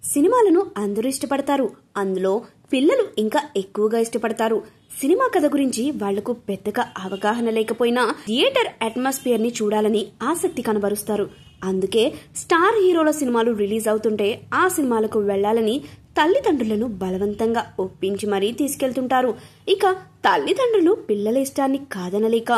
సినిమాలను అందరూ ఇష్టపడతారు. అందులో పిల్లలు ఇంకా ఎక్కువగా ఇష్టపడతారు. సినిమా కథ గురించి వాళ్లకు పెద్దగా అవగాహన లేకపోయినా థియేటర్ అట్మాస్ఫియర్ ని చూడాలని ఆసక్తి కనబరుస్తారు. అందుకే స్టార్ హీరోల సినిమాలు రిలీజ్ అవుతుంటే ఆ సినిమాలకు వెళ్లాలని తల్లిదండ్రులను బలవంతంగా ఒప్పించి మరీ తీసుకెళ్తుంటారు. ఇక తల్లిదండ్రులు పిల్లల ఇష్టాన్ని కాదనలేక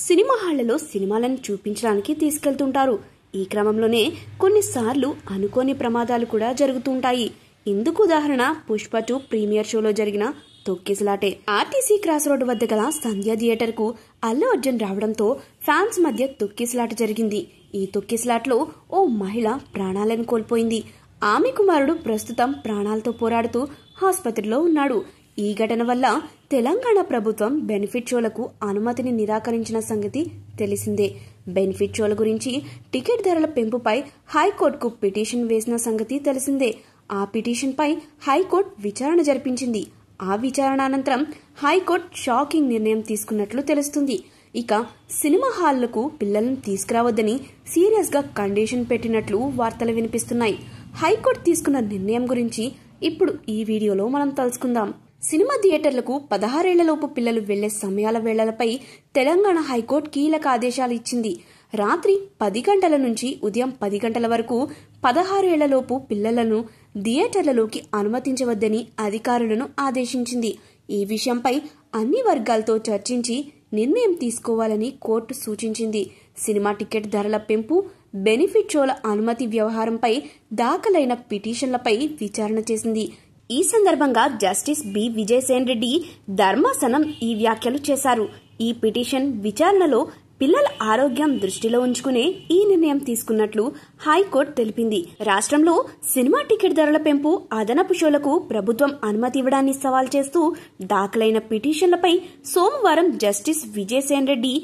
సినిమా హాళ్లలో సినిమాలను చూపించడానికి తీసుకెళ్తుంటారు. ఈ క్రమంలోనే కొన్నిసార్లు అనుకోని ప్రమాదాలు కూడా జరుగుతుంటాయి. ఇందుకు ఉదాహరణ పుష్ప 2 ప్రీమియర్ షోలో జరిగిన తొక్కిసలాటే. ఆర్టీసీ క్రాస్ రోడ్డు వద్ద గల సంధ్య థియేటర్ కు అల్లు అర్జున్ రావడంతో ఫ్యాన్స్ మధ్య తొక్కిసలాట జరిగింది. ఈ తొక్కిసలాట్లో ఓ మహిళ ప్రాణాలను కోల్పోయింది. ఆమె కుమారుడు ప్రస్తుతం ప్రాణాలతో పోరాడుతూ ఆసుపత్రిలో ఉన్నాడు. ఈ ఘటన వల్ల తెలంగాణ ప్రభుత్వం బెనిఫిట్ షోలకు అనుమతిని నిరాకరించిన సంగతి తెలిసిందే. బెనిఫిట్ షోల గురించి టికెట్ ధరల పెంపుపై హైకోర్టుకు పిటిషన్ వేసిన సంగతి తెలిసిందే. ఆ పిటిషన్ పై హైకోర్టు విచారణ జరిపించింది. ఆ విచారణ అనంతరం హైకోర్టు షాకింగ్ నిర్ణయం తీసుకున్నట్లు తెలుస్తుంది. ఇక సినిమా హాళ్లకు పిల్లలను తీసుకురావద్దని సీరియస్ గా కండిషన్ పెట్టినట్లు వార్తలు వినిపిస్తున్నాయి. హైకోర్టు తీసుకున్న నిర్ణయం గురించి ఇప్పుడు ఈ వీడియోలో మనం తెలుసుకుందాం. సినిమా థియేటర్లకు 16 ఏళ్లలోపు పిల్లలు వెళ్లే సమయాల వేళలపై తెలంగాణ హైకోర్టు కీలక ఆదేశాలు ఇచ్చింది. రాత్రి 10 గంటల నుంచి ఉదయం 10 గంటల వరకు 16 ఏళ్లలోపు పిల్లలను థియేటర్లలోకి అనుమతించవద్దని అధికారులను ఆదేశించింది. ఈ విషయంపై అన్ని వర్గాలతో చర్చించి నిర్ణయం తీసుకోవాలని కోర్టు సూచించింది. సినిమా టికెట్ ధరల పెంపు, బెనిఫిట్ షోల అనుమతి వ్యవహారంపై దాఖలైన పిటిషన్లపై విచారణ చేసింది. ఈ సందర్భంగా జస్టిస్ బి విజయసేన్ రెడ్డి ధర్మాసనం ఈ వ్యాఖ్యలు చేశారు. ఈ పిటిషన్ విచారణలో పిల్లల ఆరోగ్యం దృష్టిలో ఉంచుకునే ఈ నిర్ణయం తీసుకున్నట్లు హైకోర్టు తెలిపింది. రాష్ట్రంలో సినిమా టికెట్ ధరల పెంపు, అదనపు షోలకు ప్రభుత్వం అనుమతి ఇవ్వడాన్ని సవాల్ చేస్తూ దాఖలైన పిటిషన్లపై సోమవారం జస్టిస్ విజయసేన్ రెడ్డి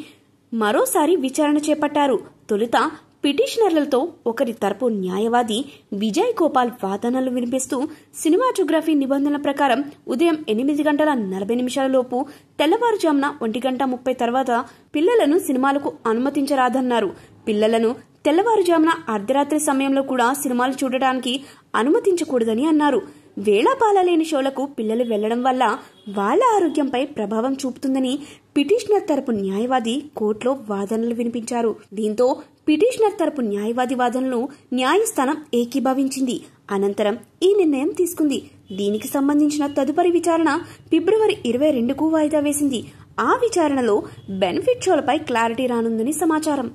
మరోసారి విచారణ చేపట్టారు. తొలుత పిటిషనర్లతో ఒకరి తరపు న్యాయవాది విజయ్ గోపాల్ వాదనలు వినిపిస్తూ సినిమాటోగ్రఫీ నిబంధనల ప్రకారం ఉదయం 8:40 లోపు తెల్లవారుజామున 1:30 తర్వాత పిల్లలను సినిమాలకు అనుమతించరాదన్నారు. పిల్లలను తెల్లవారుజామున అర్ధరాత్రి సమయంలో కూడా సినిమాలు చూడటానికి అనుమతించకూడదని అన్నారు. వేళాపాలలేని షోలకు పిల్లలు వెళ్లడం వల్ల వాళ్ల ఆరోగ్యంపై ప్రభావం చూపుతుందని పిటిషనర్ తరపు న్యాయవాది కోర్టులో వాదనలు వినిపించారు. దీంతో పిటిషనర్ తరపు న్యాయవాది వాదనలు న్యాయస్థానం ఏకీభవించింది. అనంతరం ఈ నిర్ణయం తీసుకుంది. దీనికి సంబంధించిన తదుపరి విచారణ ఫిబ్రవరి 22కు వాయిదా వేసింది. ఆ విచారణలో బెనిఫిట్ షోలపై క్లారిటీ రానుందని సమాచారం.